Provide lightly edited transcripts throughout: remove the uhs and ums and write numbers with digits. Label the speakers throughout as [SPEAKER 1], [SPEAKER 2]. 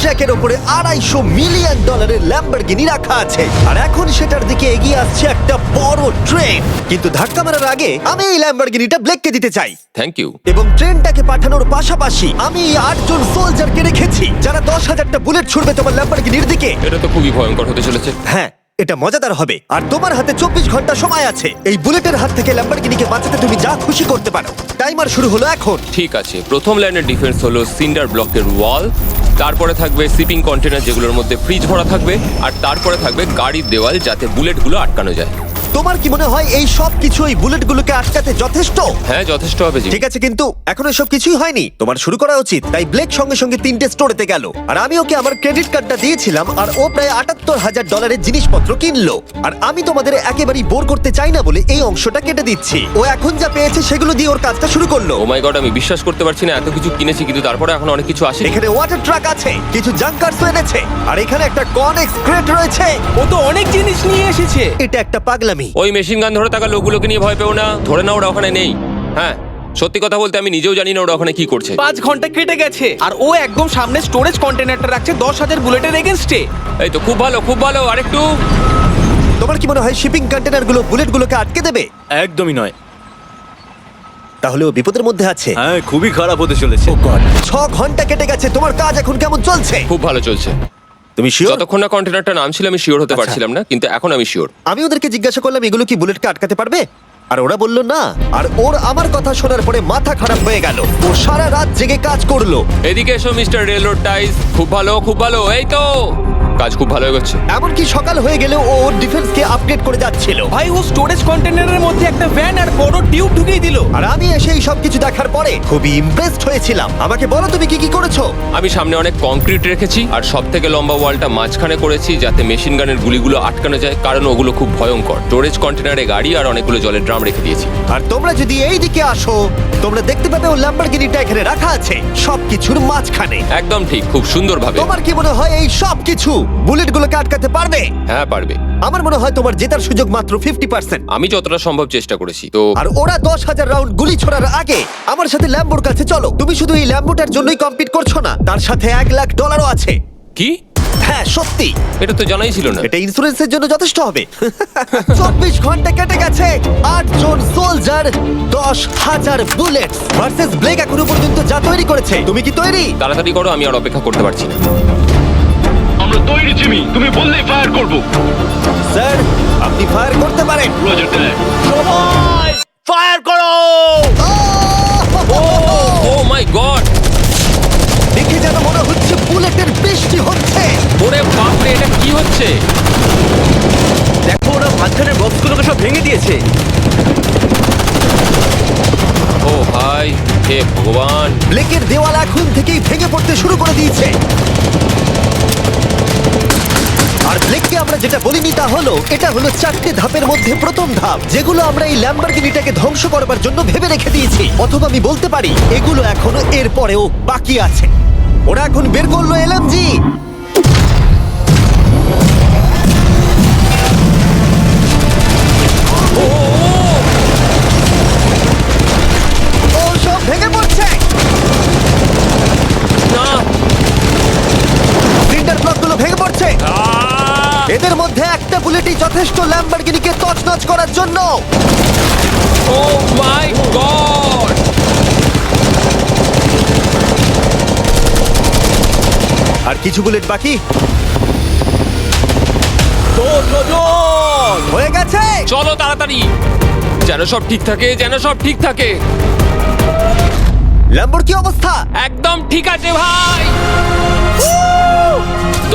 [SPEAKER 1] ট্র্যাকের উপরে $250 million Lamborghini রাখা আছে, আর এখন সেটার দিকে এগিয়ে আসছে একটা বড় ট্রেন। কিন্তু ধাক্কা মারার আগে আমি এই ল্যাম্বরগিনিটা ব্লেককে দিতে চাই।
[SPEAKER 2] Thank you.
[SPEAKER 1] এবং ট্রেনটাকে পাঠানোর পাশাপাশি আমি এই 8 জন সোলজারকে রেখেছি যারা 10,000টা বুলেট ছুড়বে তোমার ল্যাম্বরগিনির দিকে।
[SPEAKER 2] এটা তো খুবই ভয়ঙ্কর হতে চলেছে।
[SPEAKER 1] হ্যাঁ, এটা মজাদার হবে। আর তোমার হাতে 24 ঘন্টা সময় আছে এই বুলেটের হাত থেকে ল্যাম্বরগিনিকে বাঁচাতে। তুমি যা খুশি করতে পারো। টাইমার শুরু হলো এখন।
[SPEAKER 2] ঠিক আছে, প্রথম লাইনের ডিফেন্স হলো সিন্ডার ব্লকের ওয়াল, তারপরে থাকবে শিপিং কন্টেনার যেগুলোর মধ্যে ফ্রিজ ভরা থাকবে, আর তারপরে থাকবে গাড়ির দেওয়াল যাতে বুলেটগুলো আটকানো যায়।
[SPEAKER 1] তোমার কি মনে হয় এই সব কিছু এই বুলেটগুলোকে আটকাতে যথেষ্ট?
[SPEAKER 2] হ্যাঁ, যথেষ্ট হবে জি।
[SPEAKER 1] ঠিক আছে, কিন্তু এখন এসব কিছুই হয়নি। তোমার শুরু করা উচিত। তাই ব্লেক সঙ্গে সঙ্গে 3টে স্টোরেতে গেল, আর আমি ওকে আমার ক্রেডিট কার্ডটা দিয়েছিলাম, আর ও প্রায় $78,000 জিনিসপত্র কিনলো। আর আমি তোমাদের একেবারেই বোর করতে চাই না বলে এই অংশটা কেটে দিচ্ছি। ও এখন যা পেয়েছে সেগুলো দিয়ে ওর কাজটা শুরু করলো।
[SPEAKER 2] ও মাই গড, আমি বিশ্বাস করতে পারছি না এত কিছু কিনেছি কিন্তু তারপরে এখন অনেক কিছু আসে।
[SPEAKER 1] এখানে ওয়াটার ট্রাক আছে, কিছু জাঙ্কারস এনেছে, আর এখানে একটা কনেক্স ক্রেট রয়েছে।
[SPEAKER 3] ও তো অনেক জিনিস নিয়ে এসেছে।
[SPEAKER 1] এটা একটা পাগলামি।
[SPEAKER 2] ওই মেশিন গান ধরে থাকা লোকগুলোকে নিয়ে ভয় পেও না, ধরে না ওরা ওখানে নেই। হ্যাঁ, সত্যি কথা বলতে আমি নিজেও জানি না ওরা ওখানে কি করছে।
[SPEAKER 3] 5 ঘন্টা কেটে গেছে আর ও একদম সামনে স্টোরেজ কন্টেনারটা রাখছে 10,000 বুলেটের এগেইনস্টে।
[SPEAKER 2] এই তো খুব ভালো, খুব ভালো। আরেকটু।
[SPEAKER 1] তোমার কি মনে হয় শিপিং কন্টেনারগুলো বুলেটগুলোকে আটকে দেবে?
[SPEAKER 4] একদমই নয়।
[SPEAKER 1] তাহলে ও বিপদের মধ্যে আছে।
[SPEAKER 4] হ্যাঁ, খুবই খারাপ হতে চলেছে।
[SPEAKER 1] 6 ঘন্টা কেটে গেছে। তোমার কাজ এখন কেমন চলছে?
[SPEAKER 2] খুব ভালো চলছে।
[SPEAKER 1] তুমি শিওর?
[SPEAKER 2] যতক্ষণ না কন্টেনারটা নামছিল আমি শিওর হতে
[SPEAKER 1] আচ্ছা।
[SPEAKER 2] পারছিলাম না, কিন্তু এখন আমি শিওর।
[SPEAKER 1] আমি ওদেরকে জিজ্ঞাসা করলাম এগুলো কি বুলেটকে আটকাতে পারবে, আর ওরা বলল না। আর ওর আমার কথা শোনার পরে মাথা খারাপ হয়ে গেল। ও সারা রাত জেগে কাজ করলো।
[SPEAKER 2] এদিকে এসো মিস্টার রেলরোড টাইস। খুব ভালো, খুব ভালো। এই তো কাজ খুব ভালো হয়ে গেছে।
[SPEAKER 1] এমনকি সকাল হয়ে গেলেও ও ওর ডিফেন্সকে আপডেট করে যাচ্ছিল।
[SPEAKER 3] ভাই ও স্টোরেজ কন্টেনারের মধ্যে একটা ভ্যান আর বড় টিউব ঢুকিয়ে দিল।
[SPEAKER 1] আর আমি এসে এই সব কিছু দেখার পরে খুবই ইমপ্রেসড হয়েছিলাম। আমাকে বলো তুমি কি কি করেছো?
[SPEAKER 2] আমি সামনে অনেক কংক্রিট রেখেছি আর সব থেকে লম্বা ওয়ালটা মাঝখানে করেছি যাতে মেশিন গানের গুলিগুলো আটকানো যায়, কারণ ওগুলো খুব ভয়ঙ্কর। স্টোরেজ কন্টেনারে গাড়ি আর অনেকগুলো জলের ড্রাম রেখে দিয়েছি।
[SPEAKER 1] আর তোমরা যদি এই দিকে আসো তোমরা দেখতে পাবে ও ল্যাম্বরগিনিটা এখানে রাখা আছে সবকিছুর মাঝখানে।
[SPEAKER 2] একদম ঠিক, খুব সুন্দরভাবে।
[SPEAKER 1] তোমার কি মনে হয় এই সব কিছু বুলেটগুলোকে আটকাতে পারবে?
[SPEAKER 2] হ্যাঁ, পারবে।
[SPEAKER 1] আমার মনে হয় তোমার জেতার সুযোগ মাত্র 50%।
[SPEAKER 2] আমি যতটা সম্ভব চেষ্টা করেছি। তো
[SPEAKER 1] আর ওরা 10,000 রাউন্ড গুলি ছোড়ার আগে আমার সাথে ল্যাম্বোর কাছে চলো। তুমি শুধু এই ল্যাম্বোটার জন্যই কম্পিট করছো না, তার সাথে $1,00,000 আছে।
[SPEAKER 2] কি?
[SPEAKER 1] হ্যাঁ সত্যি,
[SPEAKER 2] এটা তো জানাই ছিল না।
[SPEAKER 1] এটা ইন্স্যুরেন্সের জন্য যথেষ্ট হবে। 24 ঘন্টা কেটে গেছে। 8 জন সোলজার, 10,000 বুলেট ভার্সেস ব্লেক এখনো পর্যন্ত যা তৈরি করেছে। তুমি কি তৈরি?
[SPEAKER 2] তাড়াতাড়ি করো, আমি আর অপেক্ষা করতে পারছি না।
[SPEAKER 5] আমরা তৈরি জিমি, তুমি বললেই ফায়ার করব।
[SPEAKER 1] স্যার আপনি ফায়ার করতে পারেন।
[SPEAKER 5] রোজার দ্যাট।
[SPEAKER 4] সবাই ফায়ার করো!
[SPEAKER 2] ও মাই গড!
[SPEAKER 1] দেখে যেন মনে হচ্ছে বুলেটের বৃষ্টি হচ্ছে।
[SPEAKER 2] ওরে বাপরে, এটা কি হচ্ছে?
[SPEAKER 4] দেখো, ওরা মাঝখানের বক্সগুলোকে সব ভেঙে দিয়েছে।
[SPEAKER 2] ও ভাই, হে ভগবান!
[SPEAKER 1] ব্লেকের দেওয়াল এখন থেকেই ভেঙে পড়তে শুরু করে দিয়েছে। আর ব্লেককে আমরা যেটা বলিনি তা হলো এটা হলো 4টে ধাপের মধ্যে প্রথম ধাপ, যেগুলো আমরা এই ল্যাম্বরগিনিটাকে ধ্বংস করবার জন্য ভেবে রেখে দিয়েছি। অথবা আমি বলতে পারি এগুলো এখনো এর পরেও বাকি আছে। ওরা এখন বের করলো এলএমজি। ও সব ভেঙে পড়ছে।
[SPEAKER 2] না!
[SPEAKER 1] সিন্ডার ব্লকগুলো ভেঙে পড়ছে। এদের মধ্যে একটা বুলেটই যথেষ্ট ল্যাম্বরগিনিকে তছনছ করার জন্য।
[SPEAKER 2] ও মাই গড!
[SPEAKER 1] আর কিছু বুলেট বাকি। হয়ে গেছে।
[SPEAKER 2] চলো তাড়াতাড়ি, যেন সব ঠিক থাকে, যেন সব ঠিক থাকে।
[SPEAKER 1] ল্যাম্বোর কি অবস্থা?
[SPEAKER 2] একদম ঠিক আছে ভাই।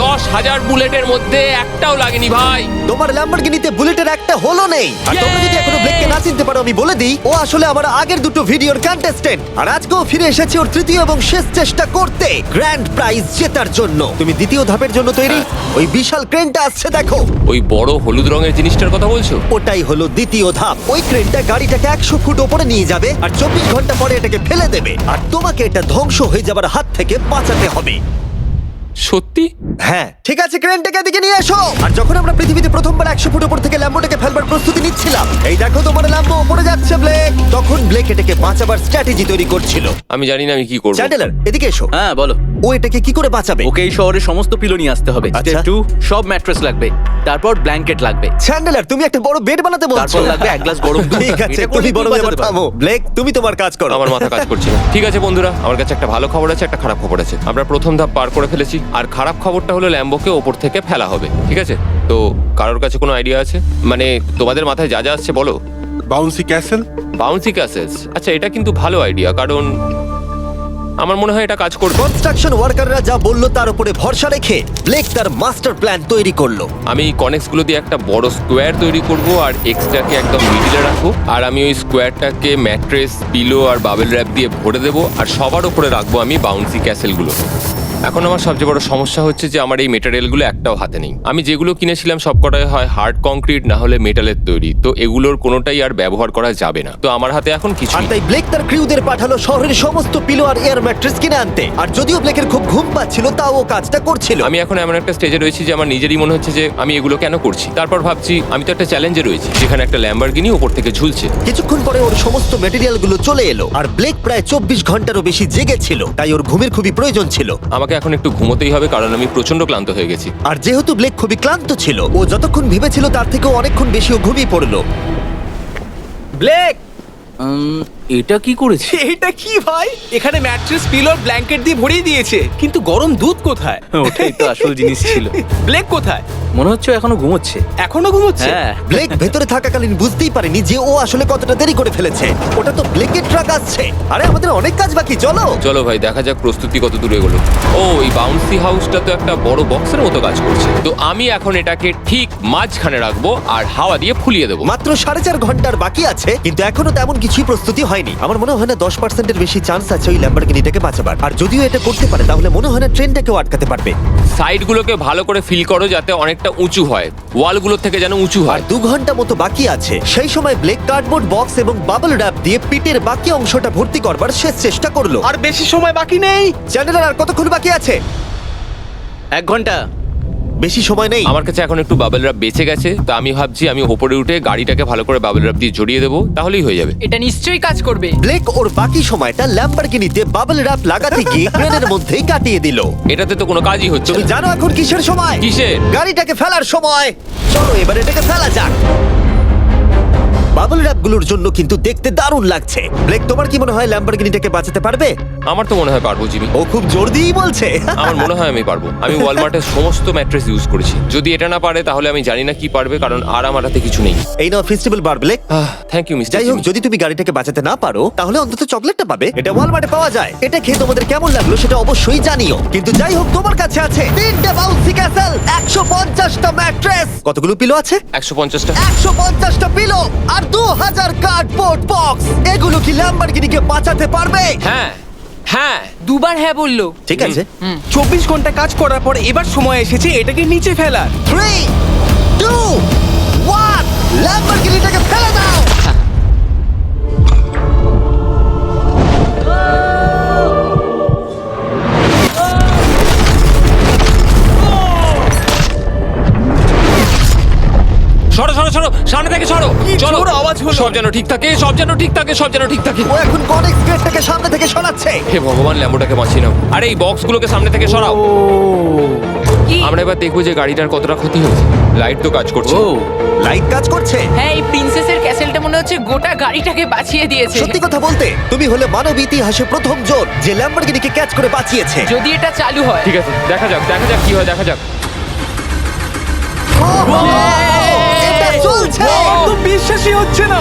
[SPEAKER 2] 10,000 বুলেটের মধ্যে একটাও লাগেনি ভাই।
[SPEAKER 1] তোমার ল্যাম্বরগিনিতে বুলেটের একটা হলো নেই। আর তোমরা যদি এখনো ব্লেককে না চিনতে পারো আমি বলে দিই, ও আসলে আমার আগের দুটো ভিডিওর কন্টেস্টেন্ট। আর আজকেও ফিরে এসেছে ওর তৃতীয় এবং শেষ চেষ্টা করতে গ্র্যান্ড প্রাইজ জেতার জন্য। তুমি দ্বিতীয় ধাপের জন্য তৈরি? ওই বিশাল ক্রেনটা আসছে দেখো।
[SPEAKER 2] ওই বড় হলুদ রঙের জিনিসটার কথা বলছো?
[SPEAKER 1] ওটাই হলো দ্বিতীয় ধাপ। ওই ক্রেনটা গাড়িটাকে 100 ফুট ওপরে নিয়ে যাবে আর 24 ঘন্টা পরে এটাকে ফেলে দেবে। আর তোমাকে এটা ধ্বংস হয়ে যাবার হাত থেকে বাঁচাতে হবে।
[SPEAKER 2] সত্যি?
[SPEAKER 1] হ্যাঁ ঠিক আছে, ক্রেনটাকে এদিকে নিয়ে এসো। আর যখন আমরা পৃথিবীতে প্রথমবার 100 ফুট উপর থেকে ল্যাম্বোটাকে ফেলবার প্রস্তুতি নিচ্ছিলাম, এই দেখো তোমার ল্যাম্বো উপরে যাচ্ছে ব্লেক, তখন ব্লেক এটাকে বাঁচাবার স্ট্র্যাটেজি তৈরি করছিল।
[SPEAKER 2] আমি জানি না আমি কি করবো।
[SPEAKER 1] চ্যান্ডেলার এদিকে এসো।
[SPEAKER 4] হ্যাঁ বলো।
[SPEAKER 1] ও এটাকে কি করে বাঁচাবে?
[SPEAKER 4] ওকে এই শহরে সমস্ত পিলো নিয়ে আসতে হবে।
[SPEAKER 1] আচ্ছা।
[SPEAKER 4] স্টেপ 2 সব ম্যাট্রেস লাগবে, তারপর ব্ল্যাঙ্কেট লাগবে,
[SPEAKER 1] চ্যান্ডেলার তুমি একটা বড় বেড বানাতে বলছো?
[SPEAKER 4] তারপর লাগবে এক গ্লাস গরম দুধ।
[SPEAKER 1] ঠিক আছে,
[SPEAKER 4] এটা করলে
[SPEAKER 1] তুমি বড়
[SPEAKER 4] তুই
[SPEAKER 1] ব্যাপার
[SPEAKER 4] বাঁচাতে পারবি।
[SPEAKER 1] থামো। ব্লেক তুমি তোমার কাজ করো।
[SPEAKER 2] আমার মাথা কাজ করছে না। ঠিক আছে বন্ধুরা, আমার কাছে একটা ভালো খবর আছে, একটা খারাপ খবর আছে। আমরা প্রথম ধাপ পার করে ফেলেছি, আর খারাপ খবরটা হলো ল্যাম্বোকে ওপর থেকে ফেলা হবে। ঠিক আছে, তো কারোর কাছে কোনো আইডিয়া আছে? মানে তোমাদের মাথায় যা যা আসছে বলো।
[SPEAKER 6] Bouncy castle.
[SPEAKER 2] বাউন্সি ক্যাসেলস, আচ্ছা এটা কিন্তু ভালো আইডিয়া, কারণ আমার মনে হয় এটা কাজ করবে।
[SPEAKER 1] কনস্ট্রাকশন ওয়ার্কাররা যা বললো তার উপরে ভরসা রেখে ব্লেক তার মাস্টার প্ল্যান তৈরি করলো।
[SPEAKER 2] আমি কনেক্স গুলো দিয়ে একটা বড় স্কোয়ার তৈরি করব আর এক্সট্রাকে একদম মিডিলে রাখবো, আর আমি ওই স্কোয়ারটাকে ম্যাট্রেস, পিলো আর বাবেল র্যাপ দিয়ে ভরে দেবো, আর সবার উপরে রাখবো আমি বাউন্সি ক্যাসেলগুলো। এখন আমার সবচেয়ে বড় সমস্যা হচ্ছে যে আমার এই মেটেরিয়ালগুলো একটাও হাতে নেই। আমি যেগুলো কিনেছিলাম সবকটাই হয় হার্ড কংক্রিট না হলে মেটালের তৈরি, তো এগুলোর কোনোটাই আর ব্যবহার করা যাবে না। তো আমার হাতে এখন কিছু
[SPEAKER 1] আর তাই ব্লেক তার ক্রিউদের পাঠালো শহরের সমস্ত পিলো আর এয়ার ম্যাট্রেস কিনে আনতে। আর যদিও ব্লেকের খুব ঘুম পাচ্ছিল, তাও ও কাজটা করছিল।
[SPEAKER 2] আমি এখন এমন একটা স্টেজে রয়েছি যে আমার নিজেরই মনে হচ্ছে যে আমি এগুলো কেন করছি। তারপর ভাবছি আমি তো একটা চ্যালেঞ্জে রয়েছি যেখানে একটা ল্যাম্বরগিনি উপর থেকে ঝুলছে।
[SPEAKER 1] কিছুক্ষণ পরে ওর সমস্ত মেটেরিয়াল গুলো চলে এলো, আর ব্লেক প্রায় 24 ঘন্টারও বেশি জেগেছিল, তাই ওর ঘুমের খুবই প্রয়োজন ছিল।
[SPEAKER 2] আমাকে এখন একটু ঘুমোতেই হবে, কারণ আমি প্রচন্ড ক্লান্ত হয়ে গেছি।
[SPEAKER 1] আর যেহেতু ব্লেক খুবই ক্লান্ত ছিল, ও যতক্ষণ ভেবেছিল তার থেকেও অনেকক্ষণ বেশি ও ঘুমিয়ে পড়লো।
[SPEAKER 3] ব্লেক,
[SPEAKER 4] এটা কি করেছে?
[SPEAKER 3] এটা কি ভাই? এখানে ম্যাট্রেস, পিলো, ব্ল্যাঙ্কেট দিয়ে ভরিয়ে দিয়েছে, কিন্তু গরম দুধ কোথায়?
[SPEAKER 4] ওটাই তো আসল জিনিস ছিল।
[SPEAKER 3] ব্লেক কোথায়?
[SPEAKER 4] মনে হচ্ছে ও এখনো ঘুমোচ্ছে।
[SPEAKER 3] এখনো ঘুমোচ্ছে?
[SPEAKER 4] হ্যাঁ।
[SPEAKER 1] ব্লেক ভেতরে থাকাকালীন বুঝতেই পারেনি যে ও আসলে কতটা দেরি করে ফেলেছে। ওটা তো ব্লেকের ট্রাক আসছে। আরে আমাদের অনেক কাজ বাকি, চলো।
[SPEAKER 2] চলো ভাই, দেখা যাক প্রস্তুতি কত দূরে এগোলো। ও, এই বাউন্সি হাউসটা তো একটা বড় বক্সের মতো কাজ করছে। তো আমি এখন এটাকে ঠিক মাঝখানে রাখবো আর হাওয়া দিয়ে ফুলিয়ে দেবো।
[SPEAKER 1] মাত্র 4.5 ঘন্টার বাকি আছে, কিন্তু এখনো তেমন কিছুই প্রস্তুতি হয়নি। আমার মনে হয় না 10%-এর বেশি চান্স আছে ওই ল্যাম্বরগিনিটাকে বাঁচাবার। আর যদিও এটা করতে পারে, তাহলে মনে হয় না ট্রেনটাকেও আটকাতে পারবে।
[SPEAKER 2] সাইডগুলোকে ভালো করে ফিল করো যাতে অনেকটা উঁচু হয়, ওয়ালগুলোর থেকে যেন উঁচু
[SPEAKER 1] আর
[SPEAKER 2] হয়।
[SPEAKER 1] 2 ঘন্টা মতো বাকি আছে। সেই সময় ব্লেক কার্ডবোর্ড বক্স এবং বাবল র্যাপ দিয়ে পিটের বাকি অংশটা ভর্তি করবার শেষ চেষ্টা করলো।
[SPEAKER 3] আর বেশি সময় বাকি নেই।
[SPEAKER 1] চ্যানেলের আর কতক্ষণ বাকি আছে?
[SPEAKER 4] 1 ঘন্টা।
[SPEAKER 1] বেশি সময় নেই।
[SPEAKER 2] আমার কাছে এখন একটু বাবেল র্যাপ বেঁচে গেছে, তো আমি ভাবছি আমি ওপরে উঠে গাড়িটাকে ভালো করে বাবেল র্যাপ দিয়ে জড়িয়ে দেবো, তাহলেই হয়ে যাবে।
[SPEAKER 7] এটা নিশ্চয়ই কাজ করবে।
[SPEAKER 1] ব্লেক ওর বাকি সময়টা ল্যাম্বরগিনিতে বাবল র্যাপ লাগাতে গিয়ে ক্রেনের মধ্যেই কাটিয়ে দিল।
[SPEAKER 2] এটাতে তো কোনো কাজই হচ্ছে
[SPEAKER 1] তুমি
[SPEAKER 2] না।
[SPEAKER 1] জানো এখন কিসের সময়?
[SPEAKER 2] কিসের?
[SPEAKER 1] গাড়িটাকে ফেলার সময়। চলো এবার এটাকে ফেলা যাক। বাবল র্যাপগুলোর জন্য কিন্তু দেখতে দারুণ লাগছে। ব্লেক, তোমার কি মনে হয় ল্যাম্বরগিনিটাকে বাঁচাতে পারবে?
[SPEAKER 2] আমার তো মনে হয় পারবো জিমি।
[SPEAKER 1] ও খুব জোর দিয়েই বলছে।
[SPEAKER 2] আমার মনে হয় আমি পারবো। আমি ওয়ালমার্টের সমস্ত ম্যাট্রেস ইউজ করেছি। যদি এটা না পারে তাহলে আমি জানি না কি পারবে, কারণ আর আমার হাতে কিছু নেই।
[SPEAKER 1] এই নাও ফেস্টিভ্যাল বার ব্লেক।
[SPEAKER 2] থ্যাংক ইউ মিস্টার
[SPEAKER 1] যাই হোক, যদি তুমি গাড়িটাকে বাঁচাতে না পারো তাহলে অন্তত চকলেটটা পাবে। এটা ওয়ালমার্টে পাওয়া যায়। এটা খেয়ে তোমাদের কেমন লাগলো সেটা অবশ্যই জানিও। কিন্তু যাই হোক, তোমার কাছে আছে 3টে বাউন্সি ক্যাসেল, 150টা ম্যাট্রেস, কতগুলো পিলো আছে?
[SPEAKER 2] 150টা।
[SPEAKER 1] 150টা পিলো আর 2000 কার্ডবোর্ড বক্স। এগুলো কি ল্যাম্বরগিনিকে বাঁচাতে পারবে?
[SPEAKER 2] হ্যাঁ হ্যাঁ।
[SPEAKER 7] দুবার হ্যাঁ বললো।
[SPEAKER 1] ঠিক আছে।
[SPEAKER 3] 24 ঘন্টা কাজ করার পর এবার সময় এসেছে এটাকে নিচে ফেলার।
[SPEAKER 1] 3 2 1 ল্যাম্বরগিনিটাকে ফেলে দাও।
[SPEAKER 2] সরো সরো সরো, সামনে থেকে সরো।
[SPEAKER 3] কি
[SPEAKER 2] চলো,
[SPEAKER 3] জোর আওয়াজ হলো।
[SPEAKER 2] সব যেন ঠিক থাকে, সব যেন ঠিক থাকে, সব যেন ঠিক থাকে।
[SPEAKER 1] ও এখন কনেক্স গেটটাকে সামনে থেকে সরাচ্ছে।
[SPEAKER 2] হে ভগবান, ল্যাম্বোটাকে বাঁচিয়ে নাও। আরে এই বক্সগুলোকে সামনে থেকে সরাও।
[SPEAKER 7] কি?
[SPEAKER 2] আমরা এবার দেখবো যে গাড়িটার কতটা ক্ষতি হয়েছে। লাইট তো কাজ করছে।
[SPEAKER 4] ও
[SPEAKER 1] লাইট কাজ করছে।
[SPEAKER 7] হ্যাঁ, এই প্রিন্সেসের ক্যাসেলটা মনে হচ্ছে গোটা গাড়িটাকে বাঁচিয়ে দিয়েছে।
[SPEAKER 1] সত্যি কথা বলতে তুমি হলে মানব ইতিহাসে প্রথম জন যে ল্যাম্বরগিনিকে ক্যাচ করে বাঁচিয়েছে।
[SPEAKER 7] যদি এটা চালু হয়।
[SPEAKER 2] ঠিক আছে, দেখা যাক দেখা যাক কি হয়, দেখা যাক।
[SPEAKER 1] এটা চলছে।
[SPEAKER 3] তো বিশ্বাসই হচ্ছে না।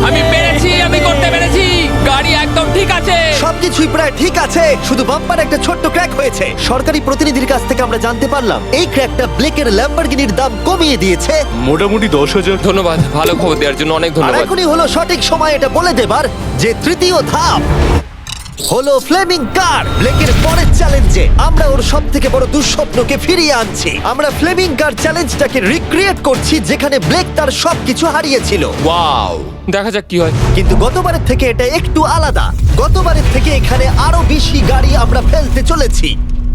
[SPEAKER 2] আমি পেরেছি, আমি করতে পেরেছি। গাড়ি একদম ঠিক আছে।
[SPEAKER 1] সবকিছুই প্রায় ঠিক আছে, শুধু বাম্পার একটা ছোট্ট ক্র্যাক হয়েছে। সরকারি প্রতিনিধির কাছ থেকে আমরা জানতে পারলাম এই ক্র্যাকটা ব্লেকের ল্যাম্বরগিনির দাম কমিয়ে দিয়েছে।
[SPEAKER 6] মোটামুটি 10,000।
[SPEAKER 2] ধন্যবাদ, ভালো খবর দেওয়ার জন্য অনেক
[SPEAKER 1] আর
[SPEAKER 2] ধন্যবাদ।
[SPEAKER 1] এখনই হলো সঠিক সময় এটা বলে দেবার যে তৃতীয় ধাপ হলো ফ্লেমিং কার। ব্লেকের পরের চ্যালেঞ্জে আমরা ওর সব থেকে বড় দুঃস্বপ্নকে ফিরিয়ে আনছি। আমরা ফ্লেমিং কার চ্যালেঞ্জটাকে রিক্রিয়েট করছি যেখানে ব্লেক তার সবকিছু হারিয়েছিল।
[SPEAKER 2] ওয়াও, দেখা যাক কি হয়।
[SPEAKER 1] কিন্তু গতবারের থেকে এটা একটু আলাদা। গতবারের থেকে এখানে আরো বেশি গাড়ি আমরা ফেলতে চলেছি।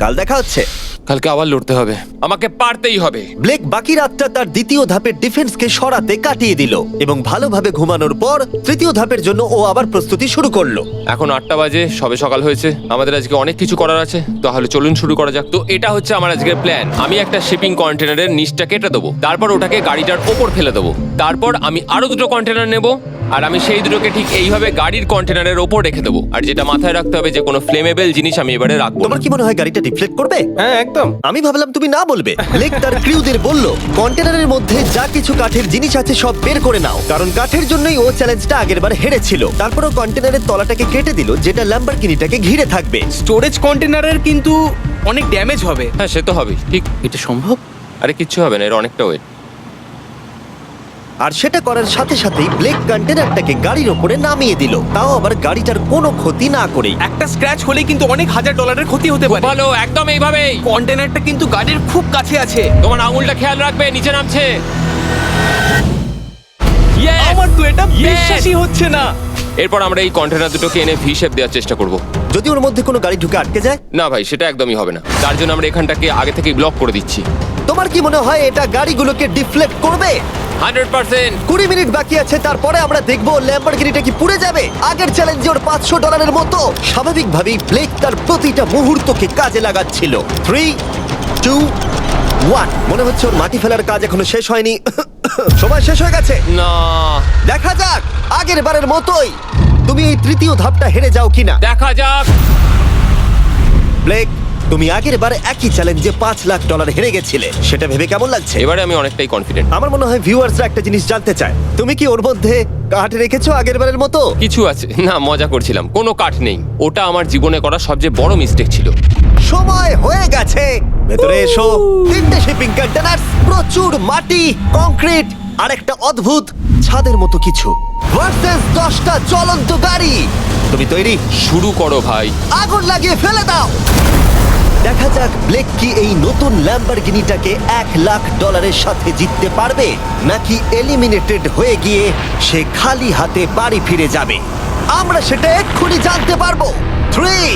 [SPEAKER 1] কাল দেখা হচ্ছে।
[SPEAKER 2] কালকে আবার লড়তে হবে, আমাকে পারতেই হবে।
[SPEAKER 1] ব্লেক বাকি রাতটা তার দ্বিতীয় ধাপের ডিফেন্সকে সরাতে কাটিয়ে দিল এবং ভালোভাবে ঘুমানোর পর তৃতীয় ধাপের জন্য ও আবার প্রস্তুতি শুরু করলো।
[SPEAKER 2] এখন 8টা বাজে, সবে সকাল হয়েছে, আমাদের আজকে অনেক কিছু করার আছে, তাহলে চলুন শুরু করা যাক। তো এটা হচ্ছে আমার আজকের প্ল্যান। আমি একটা শিপিং কন্টেনারের নিচটা কেটে দেবো, তারপর ওটাকে গাড়িটার ওপর ফেলে দেবো, তারপর আমি আরো দুটো কন্টেনার নেব আর আমি সেই দুটোকে ঠিক এইভাবে গাড়ির কন্টেনারের ওপর রেখে দেবো। আর যেটা মাথায় রাখতে হবে যে কোনো ফ্লেমেবল জিনিস আমি এবারে রাখবো না।
[SPEAKER 1] তোমার কি মনে হয় গাড়িটা ডিফ্লেক্ট করবে?
[SPEAKER 3] হ্যাঁ একদম।
[SPEAKER 1] আমি ভাবলাম তুমি না বলবে। ব্লেক তার ক্রিউদের বলল কন্টেনারের মধ্যে যা কিছু কাঠের জিনিস আছে সব বের করে নাও, কারণ কাঠের জন্যই ও চ্যালেঞ্জটা আগেরবার হেরেছিল। তারপরও কন্টেনারের তলাটাকে কেটে দিল, যেটা ল্যাম্বরগিনিটাকে ঘিরে থাকবে।
[SPEAKER 3] স্টোরেজ কন্টেনারের কিন্তু অনেক ড্যামেজ হবে।
[SPEAKER 2] হ্যাঁ, সে তো হবেই, ঠিক।
[SPEAKER 3] এটা সম্ভব?
[SPEAKER 2] আরে কিচ্ছু হবে না, এর অনেকটা ওয়েট।
[SPEAKER 1] আর সেটা করার সাথে সাথেই ব্লেক কন্টেনারটাকে গাড়ির ওপরে নামিয়ে দিল, তাও আবার গাড়িটার কোনো ক্ষতি না করেই।
[SPEAKER 3] একটা স্ক্র্যাচ হলে কিন্তু অনেক $1000 ক্ষতি হতে পারে।
[SPEAKER 2] ভালো, একদম এইভাবেই।
[SPEAKER 3] কন্টেনারটা কিন্তু গাড়ির খুব কাছে আছে।
[SPEAKER 2] তোমার আঙুলটা খেয়াল রাখবে, নিচে নামছে। Yes!
[SPEAKER 3] আমার তো এটা
[SPEAKER 2] Yes!
[SPEAKER 3] বিশ্বাসই হচ্ছে না।
[SPEAKER 2] এরপর আমরা এই কন্টেনার দুটোকে এনে ভি শেপ দেওয়ার চেষ্টা করব।
[SPEAKER 1] যদি ওর মধ্যে কোনো গাড়ি ঢুকে আটকে যায়?
[SPEAKER 2] না ভাই, সেটা একদমই হবে না। তার জন্য আমরা এখানটাকে আগে থেকেই ব্লক করে দিচ্ছি।
[SPEAKER 1] তোমার কি মনে হয় এটা গাড়িগুলোকে ডিফ্লেক্ট করবে?
[SPEAKER 2] 100%।
[SPEAKER 1] 20 মিনিট বাকি আছে, তারপরে আমরা দেখবো ল্যাম্বরগিনিটা কি পুড়ে যাবে। আগের চ্যালেঞ্জে ওর $500 মতো। স্বাভাবিকভাবেই ব্লেক তার প্রতিটা মুহূর্তকে কাজে লাগাচ্ছিল। 3, 2, 1। মনে হচ্ছে ওর মাটি ফেলার কাজ এখনো শেষ হয়নি। সময় শেষ হয়ে গেছে।
[SPEAKER 2] না,
[SPEAKER 1] দেখা যাক আগের বারের মতোই তুমি এই তৃতীয় ধাপটা হেরে যাও কিনা।
[SPEAKER 2] দেখা যাক।
[SPEAKER 1] ব্লেক, তুমি আগের বার একই চ্যালেঞ্জে $5 লাখ হেরে গেছিলে, সেটা ভেবে কেমন লাগছে?
[SPEAKER 2] এবারে আমি অনেকটাই কনফিডেন্ট।
[SPEAKER 1] আমার মনে হয় ভিউয়ার্সরা একটা জিনিস জানতে চায়, তুমি কি ওর মধ্যে কাঠ রেখেছো আগের বারের মতো?
[SPEAKER 2] কিছু আছে না, মজা করছিলাম। কোনো কাঠ নেই। ওটা আমার জীবনে করা সবচেয়ে বড় মিস্টেক ছিল।
[SPEAKER 1] সময় হয়ে গেছে, ভেতরে এসো। 3টে শিপিং কন্টেনার, প্রচুর মাটি, কংক্রিট আর একটা অদ্ভুত ছাদের মতো কিছু ভার্সেস 10টা চলন্ত গাড়ি। তুমি তৈরি?
[SPEAKER 2] শুরু করো ভাই।
[SPEAKER 1] আগুন লাগিয়ে ফেলে দাও। দেখা যাক ব্লেক কি এই নতুন ল্যাম্বরগিনিটাকে $1 লাখ সাথে জিততে পারবে, নাকি এলিমিনেটেড হয়ে গিয়ে সে খালি হাতে বাড়ি ফিরে যাবে। আমরা সেটা এক্ষুনি জানতে পারবো। 3,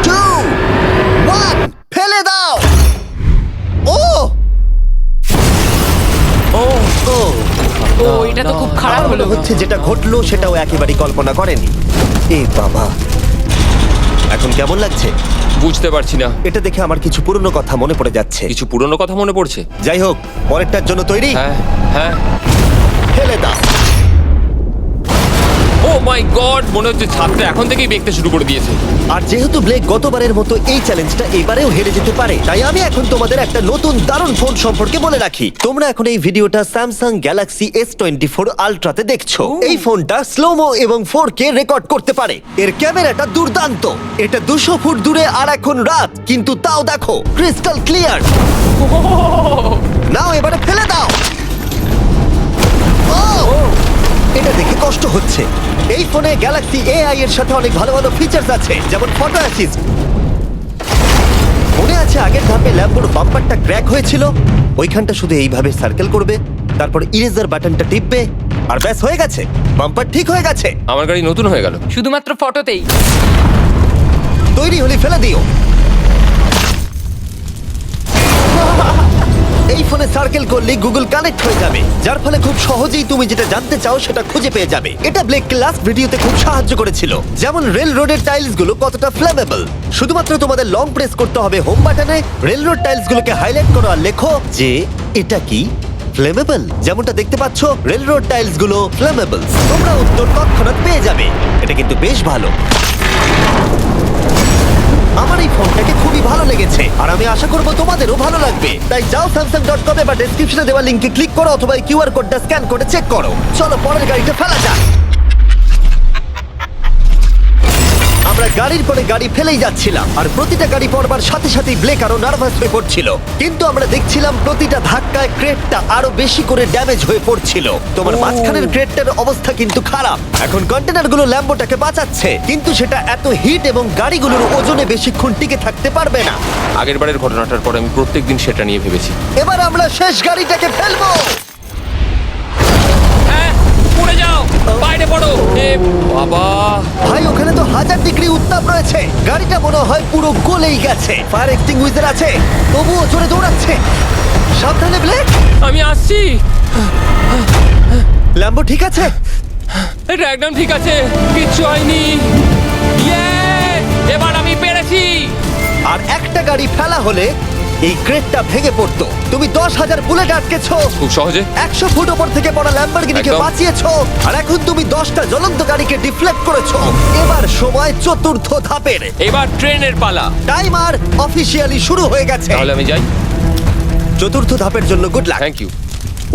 [SPEAKER 1] 2, 1, ফেলে দাও। ও ও ও
[SPEAKER 7] ও এটা তো খুব খারাপ
[SPEAKER 1] আমার মনে
[SPEAKER 7] হলো।
[SPEAKER 1] হচ্ছে যেটা ঘটলো সেটাও একেবারেই কল্পনা করেনি। এ বাবা, এখন কেমন লাগছে?
[SPEAKER 2] বুঝতে পারছি না।
[SPEAKER 1] এটা দেখে আমার কিছু পুরনো কথা মনে পড়ে যাচ্ছে।
[SPEAKER 2] কিছু পুরনো কথা মনে পড়ছে।
[SPEAKER 1] যাই হোক, পরেরটার জন্য তৈরি?
[SPEAKER 2] হ্যাঁ হ্যাঁ।
[SPEAKER 1] ফেলে দাও।
[SPEAKER 2] ও মাই গড, মনে হচ্ছে ছাদটা এখন থেকেই দেখতে শুরু করে দিয়েছে।
[SPEAKER 1] আর যেহেতু ব্লেক গতবারের মতো এই চ্যালেঞ্জটা এবারেও হেরে যেতে পারে, তাই আমি এখন তোমাদের একটা নতুন দারুণ ফোন সম্পর্কে বলে রাখি। তোমরা এখন এই ভিডিওটা স্যামসাং গ্যালাক্সি S24 আলট্রাতে দেখছো। এই ফোনটা স্লোমো এবং 4K রেকর্ড করতে পারে। এর ক্যামেরাটা দুর্দান্ত। এটা 200 ফুট দূরে আর এখন রাত, কিন্তু তাও দেখো ক্রিস্টাল ক্লিয়ার। নাও এবারে ফেলে দাও। ও! এটা দেখে কষ্ট হচ্ছে। এই ফোনে গ্যালাক্সি AI এর সাথে অনেক ভালো ভালো ফিচার্স আছে, যেমন ফটো অ্যাসিস্ট। মনে আছে আগের ধাপে ল্যাম্বোর বাম্পারটা ক্র্যাক হয়েছিল? ওইখানটা শুধু এইভাবে সার্কেল করবে, তারপর ইরেজার বাটনটা টিপবে, আর ব্যাস হয়ে গেছে, বাম্পার ঠিক হয়ে গেছে।
[SPEAKER 2] আমার গাড়ি নতুন হয়ে গেল।
[SPEAKER 7] শুধুমাত্র ফটোতেই।
[SPEAKER 1] তৈরি হলে ফেলে দিও। এই ফোনে সার্কেল করলে গুগল কানেক্ট হয়ে যাবে, যার ফলে খুব সহজেই তুমি যেটা জানতে চাও সেটা খুঁজে পেয়ে যাবে। এটা ব্লেক লাস্ট ভিডিওতে খুব সাহায্য করেছিল, যেমন রেল রোডের টাইলস গুলো কতটা ফ্লেমেবল। শুধুমাত্র তোমাদের লং প্রেস করতে হবে হোম বাটনে, রেল রোড টাইলস গুলোকে হাইলাইট করো আর লেখো যে এটা কি ফ্লেমেবল। যেমনটা দেখতে পাচ্ছ, রেল রোড টাইলস গুলো ফ্লেমেবল। তোমরা উত্তর তৎক্ষণাৎ পেয়ে যাবে। এটা কিন্তু বেশ ভালো। আমার এই ফোনটাকে খুবই ভালো লেগেছে আর আমি আশা করব তোমাদেরও ভালো লাগবে। তাই যাও samsung.com বা ডেসক্রিপশনে দেওয়া লিংকে ক্লিক করো অথবা এই কিউআর কোডটা স্ক্যান করে চেক করো। চলো পরের গাড়িটা ফেলা যাক। আমরা গাড়ির পরে গাড়ি ফেলেই যাচ্ছিলাম আর প্রতিটা গাড়ি পড়বার সাথে সাথেই ব্লেক আরো নার্ভাস হয়ে পড়ছিল। কিন্তু আমরা দেখছিলাম প্রতিটা ধাক্কায় ক্রেটটা আরো বেশি করে ড্যামেজ হয়ে পড়ছিল। তোমার মাঝখানের ক্রেটটার অবস্থা কিন্তু খারাপ। এখন কন্টেনারগুলো ল্যাম্বোটাকে বাঁচাচ্ছে, কিন্তু সেটা এত হিট এবং গাড়িগুলোর ওজনে বেশিক্ষণ টিকে থাকতে পারবে না।
[SPEAKER 2] আগের বারের ঘটনাটার পর আমি প্রত্যেকদিন সেটা নিয়ে ভেবেছি।
[SPEAKER 1] এবার আমরা শেষ গাড়িটাকে ফেলবো।
[SPEAKER 2] হ্যাঁ, পড়ে যাও। বাইরে পড়ো এ বাবা
[SPEAKER 1] ভাই ওখানে তো 1000 ডিগ্রি উত্তাপ রয়েছে, গাড়িটা মনে হয় পুরো গলেই গেছে। ফায়ার এক্সটিংগুইশার আছে, তবুও জোরে দৌড়াচ্ছে। সাবধানে ব্লেক।
[SPEAKER 2] আমি আসছি।
[SPEAKER 1] ল্যাম্বো ঠিক আছে?
[SPEAKER 2] এটা একদম ঠিক আছে, কিচ্ছু হয়নি। ইয়ে! এবার আমি পেরেছি।
[SPEAKER 1] আর একটা গাড়ি ফেলা হলে এই ক্রেটটা ভেঙে পড়তো। তুমি 10,000 বুলেট আটকেছো,
[SPEAKER 2] খুব সহজে
[SPEAKER 1] 100 ফুট ওপর থেকে পড়া ল্যাম্বরগিনিকে
[SPEAKER 2] একদম।
[SPEAKER 1] বাঁচিয়েছো, আর এখন তুমি 10টা জ্বলন্ত গাড়িকে ডিফ্লেক্ট করেছো। এবার সময় চতুর্থ ধাপের।
[SPEAKER 2] এবার ট্রেনের পালা।
[SPEAKER 1] টাইমার অফিসিয়ালি শুরু হয়ে গেছে।
[SPEAKER 2] তাহলে আমি যাই।
[SPEAKER 1] চতুর্থ ধাপের জন্য গুড লাক।
[SPEAKER 2] Thank you.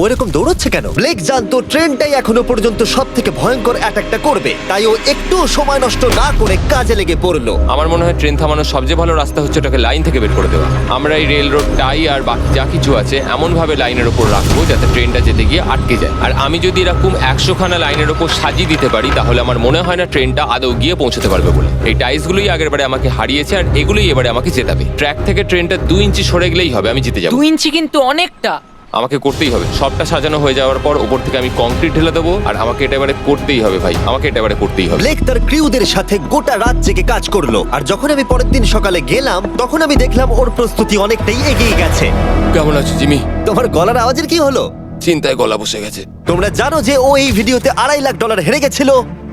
[SPEAKER 1] ওরকম দৌড়চ্ছে কেন? ব্লেক জানতো ট্রেনটাই এখনো পর্যন্ত সব থেকে ভয়ঙ্কর অ্যাটাকটা করবে, তাই ও একটু সময় নষ্ট না করে কাজে লেগে পড়লো।
[SPEAKER 2] আমার মনে হয় ট্রেন থামানোর সবচেয়ে ভালো রাস্তা হচ্ছে ওটাকে লাইন থেকে বের করে দেওয়া। আমরা এই রেল রোড টাই আর বাকি যা কিছু আছে এমন ভাবে লাইনের ওপর রাখবো যাতে ট্রেনটা যেতে গিয়ে আটকে যায়। আর আমি যদি এরকম 100খানা লাইনের ওপর সাজিয়ে দিতে পারি তাহলে আমার মনে হয় না ট্রেনটা আদৌ গিয়ে পৌঁছতে পারবে বলে। এই টাইলসগুলোই আগের বারে আমাকে হারিয়েছে আর এগুলোই এবারে আমাকে জেতাবে। ট্র্যাক থেকে ট্রেনটা 2 ইঞ্চি সরে গেলেই হবে, আমি জিতে যাবো।
[SPEAKER 7] 2 ইঞ্চি কিন্তু অনেকটা।
[SPEAKER 2] আমাকে করতেই হবে। সবটা সাজানো হয়ে যাওয়ার পর ওপর থেকে আমি কংক্রিট ঢেলে দেবো আর আমাকে এটা এবারে করতেই হবে ভাই, আমাকে এটা এবারে করতেই হবে।
[SPEAKER 1] ব্লেক তার ক্রিউদের সাথে গোটা রাত জেগে কাজ করলো, আর যখন আমি পরের দিন সকালে গেলাম তখন আমি দেখলাম ওর প্রস্তুতি অনেকটাই এগিয়ে গেছে।
[SPEAKER 2] কেমন আছো জিমি?
[SPEAKER 1] তোমার গলার আওয়াজের কি হলো?
[SPEAKER 2] চিন্তায় গলা বসে গেছে।
[SPEAKER 1] তোমরা জানো যে ও এই ভিডিওতে $2.5 লাখ হেরে গেছিল,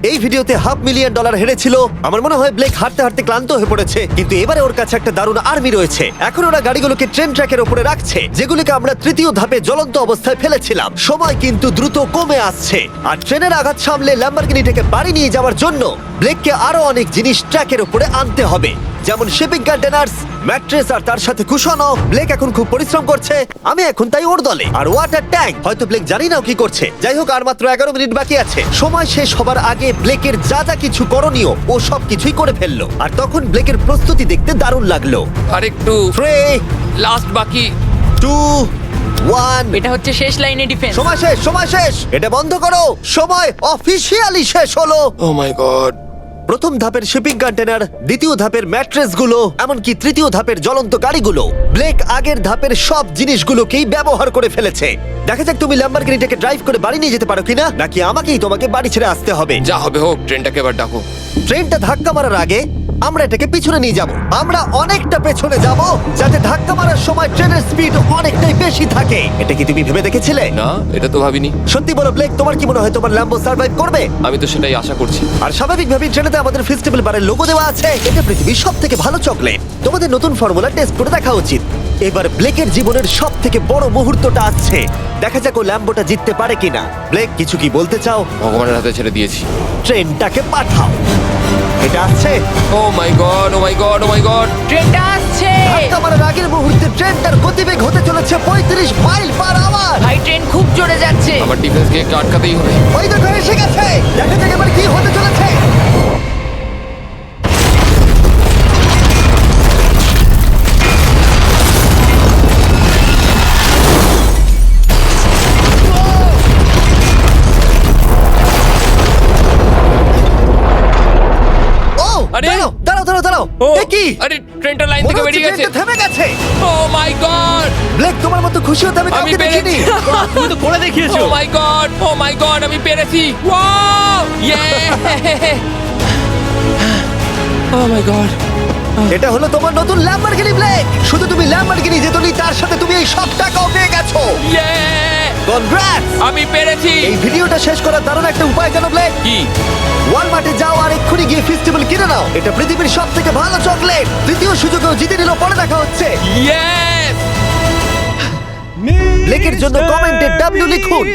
[SPEAKER 1] এই ভিডিওতে $500,000 হেরেছিল। আমার মনে হয় ব্লেক হাঁটতে হাঁটতে ক্লান্ত হয়ে পড়েছে, কিন্তু এবারে ওর কাছে একটা দারুণ আর্মি রয়েছে। এখন ওরা গাড়িগুলোকে ট্রেন ট্র্যাকের উপরে রাখছে, যেগুলোকে আমরা তৃতীয় ধাপে জ্বলন্ত অবস্থায় ফেলেছিলাম। সময় কিন্তু দ্রুত কমে আসছে, আর ট্রেনের আঘাত সামলে ল্যাম্বরগিনিটাকে বাড়ি নিয়ে যাওয়ার জন্য ব্লেককে আরো অনেক জিনিস ট্র্যাকের উপরে আনতে হবে, যেমন শিপিং কন্টেনার্স, ম্যাট্রেস আর তার সাথে কুশনও। ব্লেক এখন খুব পরিশ্রম করছে, আমি এখন তাই ওর দলে। আর ওয়াটার ট্যাঙ্ক, হয়তো ব্লেক জানি না ও কি করছে। যাই হোক, আর মাত্র 11 মিনিট বাকি আছে। সময় শেষ হবার আগে ব্লেকের যা যা কিছু করণীয় ও সব কিছুই করে ফেললো, আর তখন ব্লেকের প্রস্তুতি দেখতে দারুণ লাগলো।
[SPEAKER 2] আর একটু
[SPEAKER 1] 3,
[SPEAKER 2] লাস্ট বাকি।
[SPEAKER 1] 2, 1।
[SPEAKER 7] এটা হচ্ছে শেষ লাইনে ডিফেন্স।
[SPEAKER 1] সময় শেষ, সময় শেষ, এটা বন্ধ করো। সময় অফিসিয়ালি শেষ হলো।
[SPEAKER 2] ও মাই গড।
[SPEAKER 1] প্রথম ধাপের শিপিং কন্টেনার, দ্বিতীয় ধাপের ম্যাট্রেসগুলো, এমনকি তৃতীয় ধাপের জ্বলন্ত গাড়িগুলো, ব্লেক আগের ধাপের সব জিনিসগুলোকেই ব্যবহার করে ফেলেছে। দেখা যাক তুমি ল্যাম্বরগিনিটাকে ড্রাইভ করে বাড়ি নিয়ে যেতে পারো কিনা, নাকি আমাকেই তোমাকে বাড়ি ছেড়ে আসতে হবে।
[SPEAKER 2] যা হবে হোক, ট্রেনটাকে এবার ডাকো।
[SPEAKER 1] ট্রেনটা ধাক্কা মারার আগে আমরা এটাকে পিছনে নিয়ে যাব। আমরা অনেকটা পেছনে যাব, যাতে ধাক্কা মারার সময় ট্রেনের স্পিড অনেকটাই বেশি থাকে। এটা কি তুমি ভেবে দেখেছিলে?
[SPEAKER 2] না, এটা তো ভাবিনি।
[SPEAKER 1] সত্যি বলো ব্লেক, তোমার কি মনে হয় তোমার ল্যাম্বো সার্ভাইভ করবে?
[SPEAKER 2] আমি তো সেটাই আশা করছি।
[SPEAKER 1] আর স্বাভাবিকভাবেই ট্রেনেতে আমাদের ফেস্টিভ্যাল বারের লোগো দেওয়া আছে। এটা পৃথিবীর সবথেকে ভালো চকলেট। তোমাদের নতুন ফর্মুলা টেস্ট করে দেখা উচিত। এবার ব্লেকের জীবনের সবথেকে বড় মুহূর্তটা আসছে। দেখা যাক ও ল্যাম্বোটা জিততে পারে কিনা। ব্লেক, কিছু কি বলতে চাও?
[SPEAKER 2] ভগবানের হাতে ছেড়ে দিয়েছি।
[SPEAKER 1] ট্রেনটাকে পাঠাও। এটা আসছে।
[SPEAKER 2] ও মাই গড, ও মাই গড, ও মাই গড।
[SPEAKER 7] ট্রেনটা আসছে।
[SPEAKER 1] ধাক্কা মারার আগের মুহূর্তে ট্রেনটার গতিবেগ হতে চলেছে 35 মাইল পার আওয়ার।
[SPEAKER 7] ভাই ট্রেন খুব জোরে যাচ্ছে।
[SPEAKER 2] আমার ডিফেন্সকে একটু আটকাতেই হবে।
[SPEAKER 1] ওই দেখো এসে গেছে। দেখা যাক এবার কি হতে চলেছে। ও,
[SPEAKER 2] আরে!
[SPEAKER 1] দাঁড়াও, দাঁড়াও, দাঁড়াও, দাঁড়াও।
[SPEAKER 2] ও
[SPEAKER 1] এ কি?
[SPEAKER 2] আরে, ট্রেনটা লাইন
[SPEAKER 1] মনে
[SPEAKER 2] থেকে
[SPEAKER 1] হচ্ছে
[SPEAKER 2] বেরিয়ে গেছে।
[SPEAKER 1] ট্রেনটা থেমে গেছে।
[SPEAKER 2] ও মাই গড।
[SPEAKER 1] ব্লেক, তোমার মতো খুশি হতে আমি
[SPEAKER 2] আমি
[SPEAKER 1] কাউকে দেখিনি।
[SPEAKER 2] পেরেছি।
[SPEAKER 4] তুমি তো করে দেখিয়েছো।
[SPEAKER 2] ও মাই গড, ও মাই গড, আমি পেরেছি। ওয়াও! ইয়ে! ও মাই গড।
[SPEAKER 1] এটা হলো তোমার নতুন ল্যাম্বরগিনি ব্লেক। শুধু তুমি ল্যাম্বরগিনি জেতনি, তার সাথে তুমি এই সব টাকাও পেয়ে গেছো।
[SPEAKER 2] ইয়ে!
[SPEAKER 1] কনগ্রাটস!
[SPEAKER 2] আমি পেরেছি।
[SPEAKER 1] এই ভিডিওটা শেষ করার দারুণ একটা উপায় জানো ব্লেক?
[SPEAKER 2] কি?
[SPEAKER 1] ওয়ালমার্টে যাও আর এক্ষুনি গিয়ে ফেস্টিভ্যাল কিনে নাও। এটা পৃথিবীর সবথেকে ভালো চকলেট। তৃতীয় সুযোগেও জিতে নিল। পরে দেখা হচ্ছে।
[SPEAKER 2] ইয়েস!
[SPEAKER 1] ব্লেকের জন্য কমেন্টে W লিখুন।